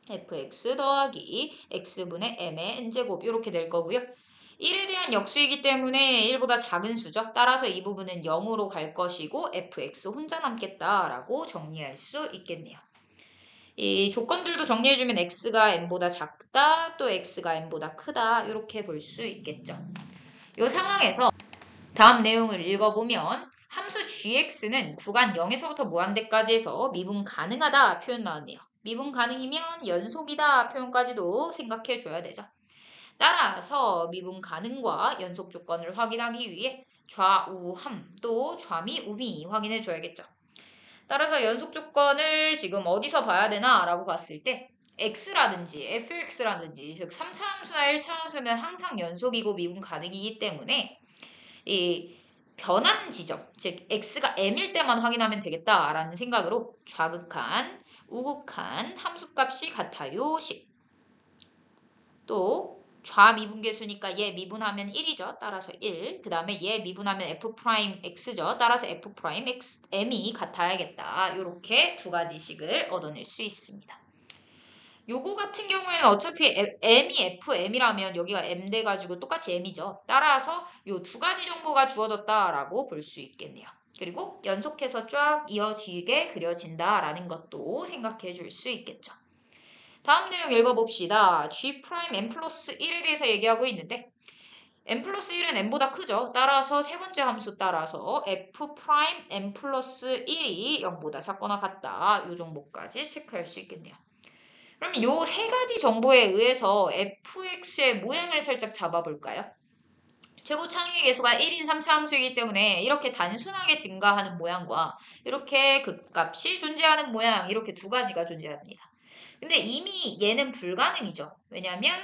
fx 더하기 x분의 m의 n제곱 이렇게 될 거고요. 1에 대한 역수이기 때문에 1보다 작은 수죠. 따라서 이 부분은 0으로 갈 것이고 fx 혼자 남겠다라고 정리할 수 있겠네요. 이 조건들도 정리해주면 x가 n보다 작다, 또 x가 n보다 크다 이렇게 볼 수 있겠죠. 이 상황에서 다음 내용을 읽어보면 함수 gx는 구간 0에서부터 무한대까지 해서 미분 가능하다 표현 나왔네요. 미분 가능이면 연속이다 표현까지도 생각해 줘야 되죠. 따라서 미분 가능과 연속 조건을 확인하기 위해 좌우함 또 좌미 우미 확인해 줘야겠죠. 따라서 연속 조건을 지금 어디서 봐야 되나 라고 봤을 때 x라든지 fx라든지 즉 3차 함수나 1차 함수는 항상 연속이고 미분 가능이기 때문에 이 변하는 지점, 즉 x가 m일 때만 확인하면 되겠다라는 생각으로 좌극한, 우극한 함수값이 같아요 식. 또 좌미분계수니까 얘 미분하면 1이죠. 따라서 1. 그 다음에 얘 미분하면 f'x죠. 따라서 f'm이 같아야겠다. 이렇게 두 가지 식을 얻어낼 수 있습니다. 요거 같은 경우에는 어차피 m이 fm이라면 여기가 m 돼가지고 똑같이 m이죠. 따라서 요 두 가지 정보가 주어졌다라고 볼 수 있겠네요. 그리고 연속해서 쫙 이어지게 그려진다라는 것도 생각해 줄 수 있겠죠. 다음 내용 읽어봅시다. G' n 플러스 1에 대해서 얘기하고 있는데 n 플러스 1은 n보다 크죠. 따라서 세 번째 함수 따라서 f' n 플러스 1이 0보다 작거나 같다. 이 정보까지 체크할 수 있겠네요. 그럼 요 세 가지 정보에 의해서 fx의 모양을 살짝 잡아볼까요? 최고 창의 개수가 1인 3차 함수이기 때문에 이렇게 단순하게 증가하는 모양과 이렇게 극값이 존재하는 모양 이렇게 두 가지가 존재합니다. 근데 이미 얘는 불가능이죠. 왜냐하면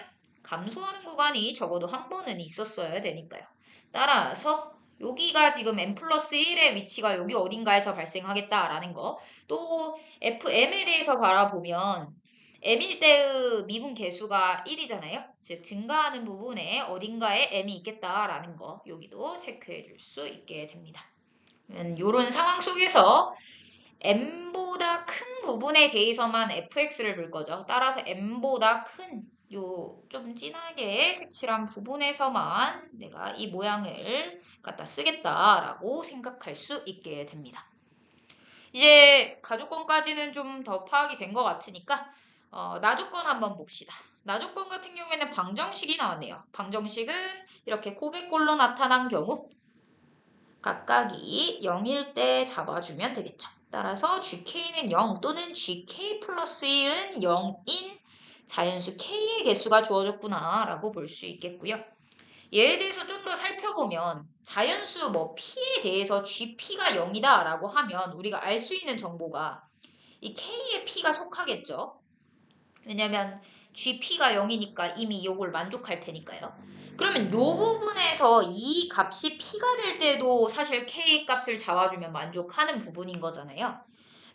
감소하는 구간이 적어도 한 번은 있었어야 되니까요. 따라서 여기가 지금 n 플러스 1의 위치가 여기 어딘가에서 발생하겠다라는 거. 또 fm에 대해서 바라보면 m일 때의 미분 계수가 1이잖아요. 즉 증가하는 부분에 어딘가에 m이 있겠다라는 거 여기도 체크해 줄 수 있게 됩니다. 이런 상황 속에서 m보다 큰 부분에 대해서만 fx를 볼 거죠. 따라서 m보다 큰 요 좀 진하게 색칠한 부분에서만 내가 이 모양을 갖다 쓰겠다라고 생각할 수 있게 됩니다. 이제 가조건까지는 좀 더 파악이 된 것 같으니까 나조건 한번 봅시다. 나조건 같은 경우에는 방정식이 나왔네요. 방정식은 이렇게 고백골로 나타난 경우 각각이 0일 때 잡아주면 되겠죠. 따라서 gk는 0 또는 gk 플러스 1은 0인 자연수 k의 개수가 주어졌구나 라고 볼 수 있겠고요. 얘에 대해서 좀 더 살펴보면 자연수 뭐 p에 대해서 gp가 0이다 라고 하면 우리가 알 수 있는 정보가 이 k의 p가 속하겠죠. 왜냐면 gp가 0이니까 이미 요걸 만족할 테니까요. 그러면 요 부분에서 이 값이 p가 될 때도 사실 k 값을 잡아주면 만족하는 부분인 거잖아요.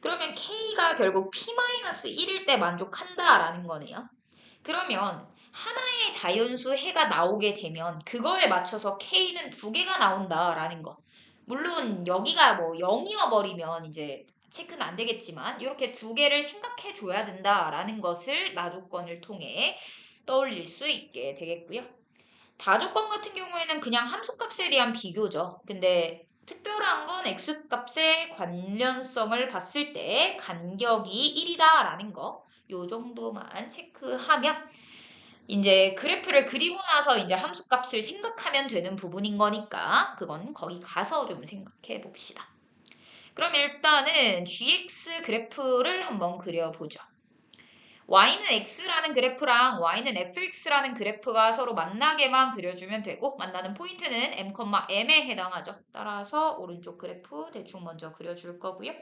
그러면 k가 결국 p-1일 때 만족한다라는 거네요. 그러면 하나의 자연수 해가 나오게 되면 그거에 맞춰서 k는 두 개가 나온다라는 거. 물론 여기가 뭐 0이어 버리면 이제 체크는 안 되겠지만 이렇게 두 개를 생각해 줘야 된다라는 것을 나조건을 통해 떠올릴 수 있게 되겠고요. 다조건 같은 경우에는 그냥 함수값에 대한 비교죠. 근데 특별한 건 x값의 관련성을 봤을 때 간격이 1이다라는 거. 요 정도만 체크하면 이제 그래프를 그리고 나서 이제 함수값을 생각하면 되는 부분인 거니까 그건 거기 가서 좀 생각해 봅시다. 그럼 일단은 gx 그래프를 한번 그려보죠. y는 x라는 그래프랑 y는 fx라는 그래프가 서로 만나게만 그려주면 되고 만나는 포인트는 m,m에 해당하죠. 따라서 오른쪽 그래프 대충 먼저 그려줄 거고요.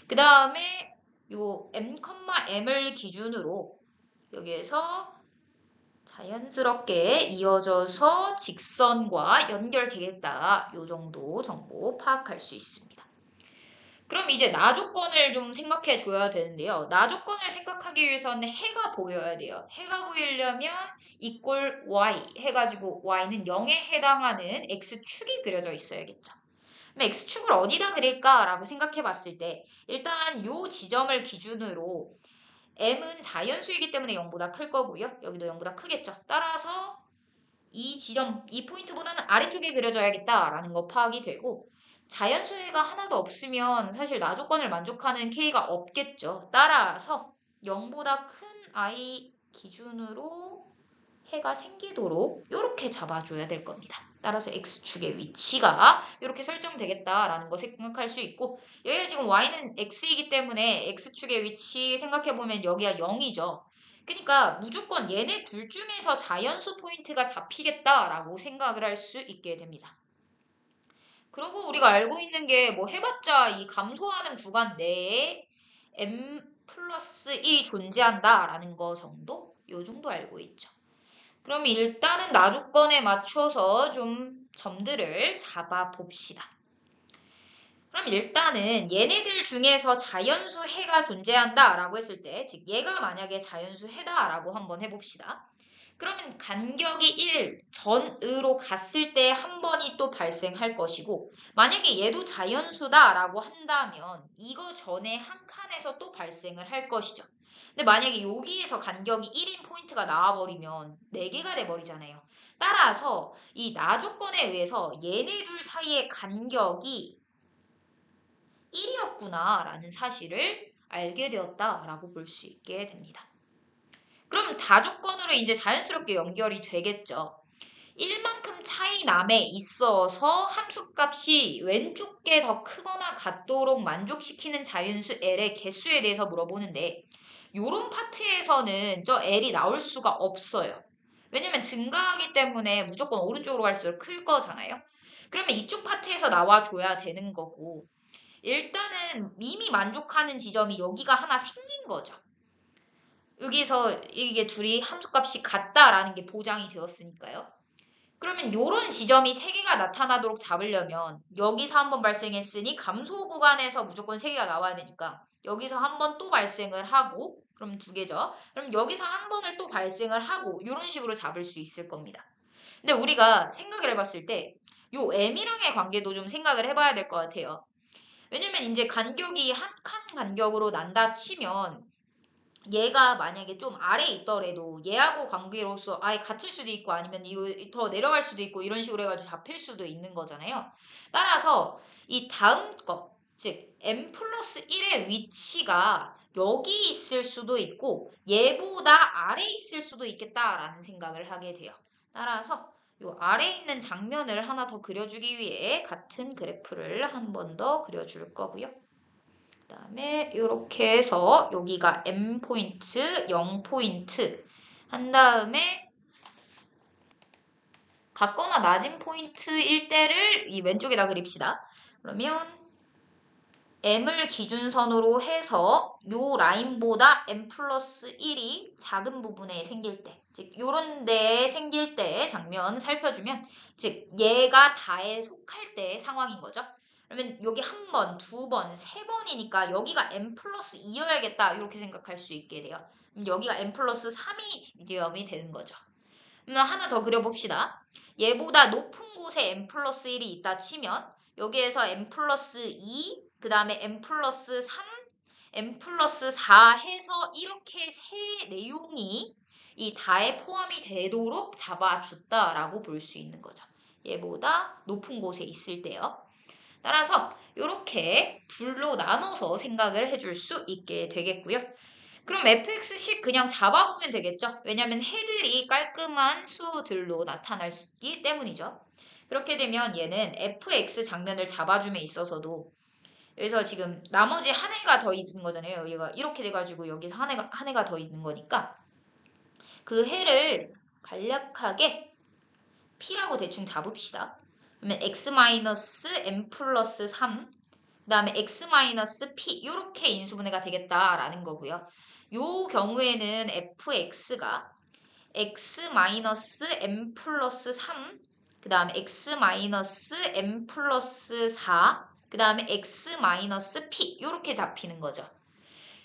그 다음에 요 m,m을 기준으로 여기에서 자연스럽게 이어져서 직선과 연결되겠다. 요 정도 정보 파악할 수 있습니다. 그럼 이제 나조건을 좀 생각해 줘야 되는데요. 나조건을 생각하기 위해서는 해가 보여야 돼요. 해가 보이려면 equal y 해가지고 y는 0에 해당하는 x축이 그려져 있어야겠죠. 그럼 x축을 어디다 그릴까라고 생각해 봤을 때 일단 요 지점을 기준으로 m은 자연수이기 때문에 0보다 클 거고요. 여기도 0보다 크겠죠. 따라서 이 지점, 이 포인트보다는 아래쪽에 그려져야겠다라는 거 파악이 되고 자연수해가 하나도 없으면 사실 나조건을 만족하는 K가 없겠죠. 따라서 0보다 큰 I 기준으로 해가 생기도록 이렇게 잡아줘야 될 겁니다. 따라서 X축의 위치가 이렇게 설정되겠다라는 거 생각할 수 있고 여기가 지금 Y는 X이기 때문에 X축의 위치 생각해보면 여기가 0이죠. 그러니까 무조건 얘네 둘 중에서 자연수 포인트가 잡히겠다라고 생각을 할 수 있게 됩니다. 그리고 우리가 알고 있는 게 뭐 해봤자 이 감소하는 구간 내에 m 플러스 1이 존재한다라는 거 정도? 요 정도 알고 있죠. 그럼 일단은 나조건에 맞춰서 좀 점들을 잡아 봅시다. 그럼 일단은 얘네들 중에서 자연수 해가 존재한다라고 했을 때, 즉 얘가 만약에 자연수 해다라고 한번 해봅시다. 그러면 간격이 1 전으로 갔을 때 한 번이 또 발생할 것이고 만약에 얘도 자연수다라고 한다면 이거 전에 한 칸에서 또 발생을 할 것이죠. 근데 만약에 여기에서 간격이 1인 포인트가 나와버리면 4개가 돼버리잖아요. 따라서 이 나조건에 의해서 얘네 둘 사이의 간격이 1이었구나 라는 사실을 알게 되었다라고 볼 수 있게 됩니다. 그럼 다조건으로 이제 자연스럽게 연결이 되겠죠. 1만큼 차이 남에 있어서 함수값이 왼쪽 게 더 크거나 같도록 만족시키는 자연수 L의 개수에 대해서 물어보는데 요런 파트에서는 저 L이 나올 수가 없어요. 왜냐면 증가하기 때문에 무조건 오른쪽으로 갈수록 클 거잖아요. 그러면 이쪽 파트에서 나와줘야 되는 거고 일단은 이미 만족하는 지점이 여기가 하나 생긴 거죠. 여기서 이게 둘이 함수값이 같다라는 게 보장이 되었으니까요. 그러면 이런 지점이 3개가 나타나도록 잡으려면 여기서 한 번 발생했으니 감소 구간에서 무조건 3개가 나와야 되니까 여기서 한 번 또 발생을 하고 그럼 2개죠. 그럼 여기서 한 번을 또 발생을 하고 이런 식으로 잡을 수 있을 겁니다. 근데 우리가 생각을 해봤을 때 요 M이랑의 관계도 좀 생각을 해봐야 될 것 같아요. 왜냐면 이제 간격이 한 칸 간격으로 난다 치면 얘가 만약에 좀 아래에 있더라도 얘하고 관계로서 아예 같을 수도 있고 아니면 이거 더 내려갈 수도 있고 이런 식으로 해가지고 잡힐 수도 있는 거잖아요. 따라서 이 다음 거, 즉 m 플러스 1의 위치가 여기 있을 수도 있고 얘보다 아래에 있을 수도 있겠다라는 생각을 하게 돼요. 따라서 요 아래에 있는 장면을 하나 더 그려주기 위해 같은 그래프를 한 번 더 그려줄 거고요. 그 다음에 이렇게 해서 여기가 M포인트, 0포인트 한 다음에 같거나 낮은 포인트일 때를 이 왼쪽에다 그립시다. 그러면 M을 기준선으로 해서 요 라인보다 M 플러스 1이 작은 부분에 생길 때, 즉 요런 데에 생길 때의 장면 살펴주면 즉 얘가 다에 속할 때의 상황인 거죠. 그러면 여기 한 번, 두 번, 세 번이니까 여기가 M 플러스 2여야겠다 이렇게 생각할 수 있게 돼요. 그럼 여기가 M 플러스 3이 지점이 되는 거죠. 그러면 하나 더 그려봅시다. 얘보다 높은 곳에 M 플러스 1이 있다 치면 여기에서 M 플러스 2, 그 다음에 M 플러스 3, M 플러스 4 해서 이렇게 세 내용이 이 다에 포함이 되도록 잡아줬다라고 볼 수 있는 거죠. 얘보다 높은 곳에 있을 때요. 따라서 이렇게 둘로 나눠서 생각을 해줄 수 있게 되겠고요. 그럼 fx식 그냥 잡아보면 되겠죠. 왜냐하면 해들이 깔끔한 수들로 나타날기 때문이죠. 그렇게 되면 얘는 fx 장면을 잡아줌에 있어서도 여기서 지금 나머지 한 해가 더 있는 거잖아요. 여기가 이렇게 돼가지고 여기서 한 해가 더 있는 거니까 그 해를 간략하게 p라고 대충 잡읍시다. 그러면 x-m 플러스 3, 그 다음에 x-p 이렇게 인수분해가 되겠다라는 거고요. 요 경우에는 fx가 x-m 플러스 3, 그 다음에 x-m 플러스 4, 그 다음에 x-p 이렇게 잡히는 거죠.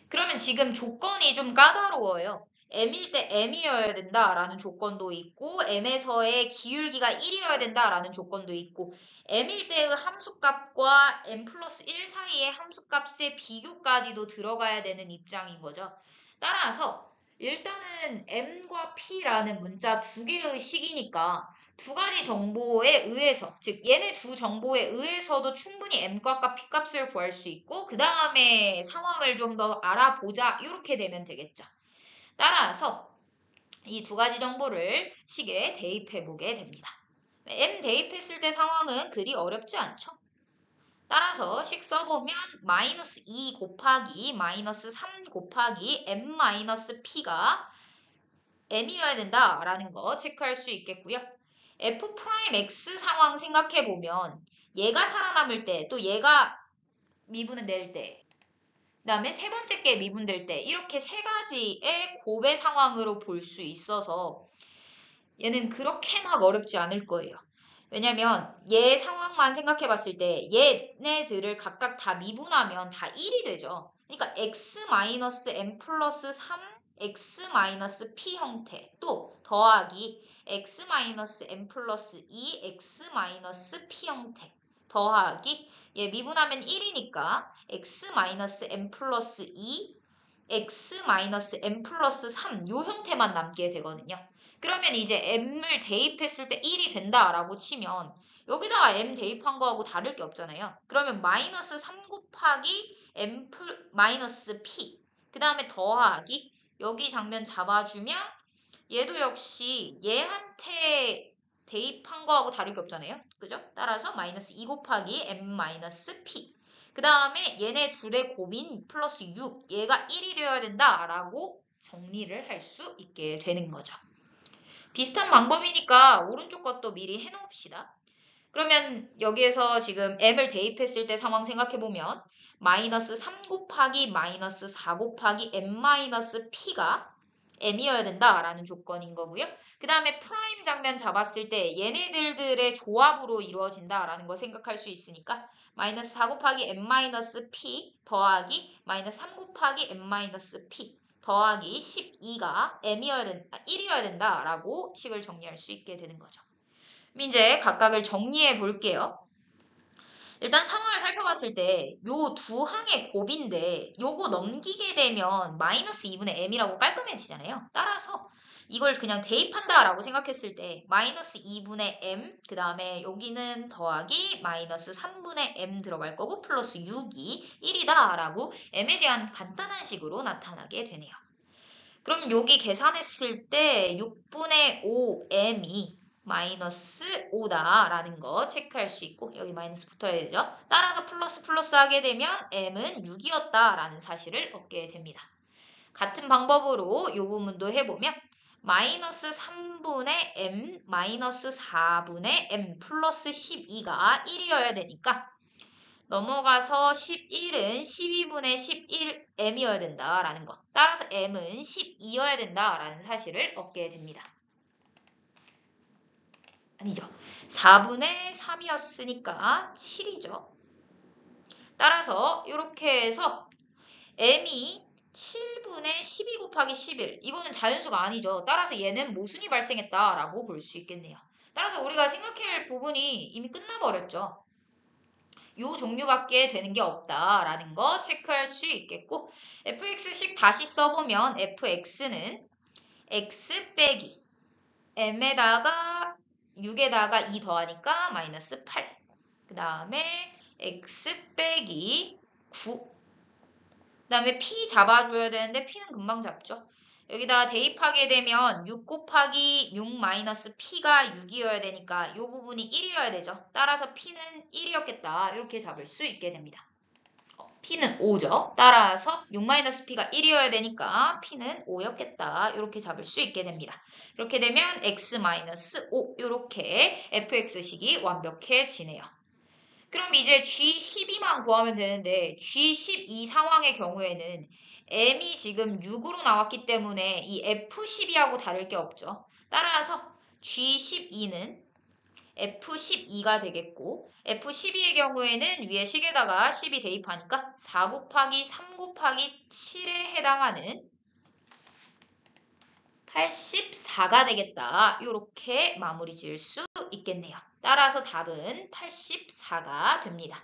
그러면 지금 조건이 좀 까다로워요. m일 때 m이어야 된다라는 조건도 있고 m에서의 기울기가 1이어야 된다라는 조건도 있고 m일 때의 함수값과 m 플러스 1 사이의 함수값의 비교까지도 들어가야 되는 입장인 거죠. 따라서 일단은 m과 p라는 문자 두 개의 식이니까 두 가지 정보에 의해서, 즉 얘네 두 정보에 의해서도 충분히 m값과 p값을 구할 수 있고 그 다음에 상황을 좀 더 알아보자 이렇게 되면 되겠죠. 따라서 이 두 가지 정보를 식에 대입해 보게 됩니다. m 대입했을 때 상황은 그리 어렵지 않죠. 따라서 식 써보면 마이너스 2 곱하기 마이너스 3 곱하기 m 마이너스 p가 m이어야 된다라는 거 체크할 수 있겠고요. f 프라임 x 상황 생각해보면 얘가 살아남을 때 또 얘가 미분을 낼 때 그 다음에 세 번째 게 미분될 때 이렇게 세 가지의 고배 상황으로 볼 수 있어서 얘는 그렇게 막 어렵지 않을 거예요. 왜냐면 얘 상황만 생각해 봤을 때 얘네들을 각각 다 미분하면 다 1이 되죠. 그러니까 x-m 플러스 3 x-p 형태 또 더하기 x-m 플러스 2 x-p 형태 더하기 얘 미분하면 1이니까 x-m 플러스 2 x-m 플러스 3 요 형태만 남게 되거든요. 그러면 이제 m을 대입했을 때 1이 된다라고 치면 여기다가 m 대입한 거하고 다를 게 없잖아요. 그러면 마이너스 3 곱하기 m 마이너스 p 그 다음에 더하기 여기 장면 잡아주면 얘도 역시 얘한테 대입한 거하고 다를 게 없잖아요. 그죠? 따라서 마이너스 2 곱하기 m 마이너스 p 그 다음에 얘네 둘의 곱인 플러스 6 얘가 1이 되어야 된다라고 정리를 할 수 있게 되는 거죠. 비슷한 방법이니까 오른쪽 것도 미리 해놓읍시다. 그러면 여기에서 지금 m을 대입했을 때 상황 생각해보면 마이너스 3 곱하기 마이너스 4 곱하기 m 마이너스 p가 m이어야 된다라는 조건인 거고요. 그 다음에 프라임 장면 잡았을 때 얘네들의 조합으로 이루어진다라는 거 생각할 수 있으니까 마이너스 4 곱하기 m 마이너스 p 더하기 마이너스 3 곱하기 m 마이너스 p 더하기 12가 1이어야 된다라고 식을 정리할 수 있게 되는 거죠. 그럼 이제 각각을 정리해 볼게요. 일단 상황을 살펴봤을 때 요 두 항의 곱인데 요거 넘기게 되면 마이너스 2분의 m이라고 깔끔해지잖아요. 따라서 이걸 그냥 대입한다라고 생각했을 때 마이너스 2분의 m 그 다음에 여기는 더하기 마이너스 3분의 m 들어갈 거고 플러스 6이 1이다 라고 m에 대한 간단한 식으로 나타나게 되네요. 그럼 여기 계산했을 때 6분의 5m이 마이너스 5다라는 거 체크할 수 있고 여기 마이너스 붙어야 되죠. 따라서 플러스 하게 되면 m은 6이었다라는 사실을 얻게 됩니다. 같은 방법으로 이 부분도 해보면 마이너스 3분의 m 마이너스 4분의 m 플러스 12가 1이어야 되니까 넘어가서 11은 12분의 11m이어야 된다라는 거. 따라서 m은 12여야 된다라는 사실을 얻게 됩니다. 아니죠. 4분의 3이었으니까 7이죠. 따라서 이렇게 해서 m이 7분의 12 곱하기 11. 이거는 자연수가 아니죠. 따라서 얘는 모순이 발생했다라고 볼 수 있겠네요. 따라서 우리가 생각해야 할 부분이 이미 끝나버렸죠. 요 종류밖에 되는 게 없다라는 거 체크할 수 있겠고 fx식 다시 써보면 fx는 x 빼기 m에다가 6에다가 2 더하니까 마이너스 8. 그 다음에 x 빼기 9. 그 다음에 p 잡아줘야 되는데 p는 금방 잡죠. 여기다 대입하게 되면 6 곱하기 6 마이너스 p가 6이어야 되니까 이 부분이 1이어야 되죠. 따라서 p는 1이었겠다. 이렇게 잡을 수 있게 됩니다. p는 5죠. 따라서 6 마이너스 p가 1이어야 되니까 p는 5였겠다. 이렇게 잡을 수 있게 됩니다. 이렇게 되면 x 마이너스 5 이렇게 fx식이 완벽해지네요. 그럼 이제 G12만 구하면 되는데 G12 상황의 경우에는 M이 지금 6으로 나왔기 때문에 이 F12하고 다를 게 없죠. 따라서 G12는 F12가 되겠고 F12의 경우에는 위에 식에다가 12 대입하니까 4 곱하기 3 곱하기 7에 해당하는 84가 되겠다. 이렇게 마무리 지을 수 있겠네요. 따라서 답은 84가 됩니다.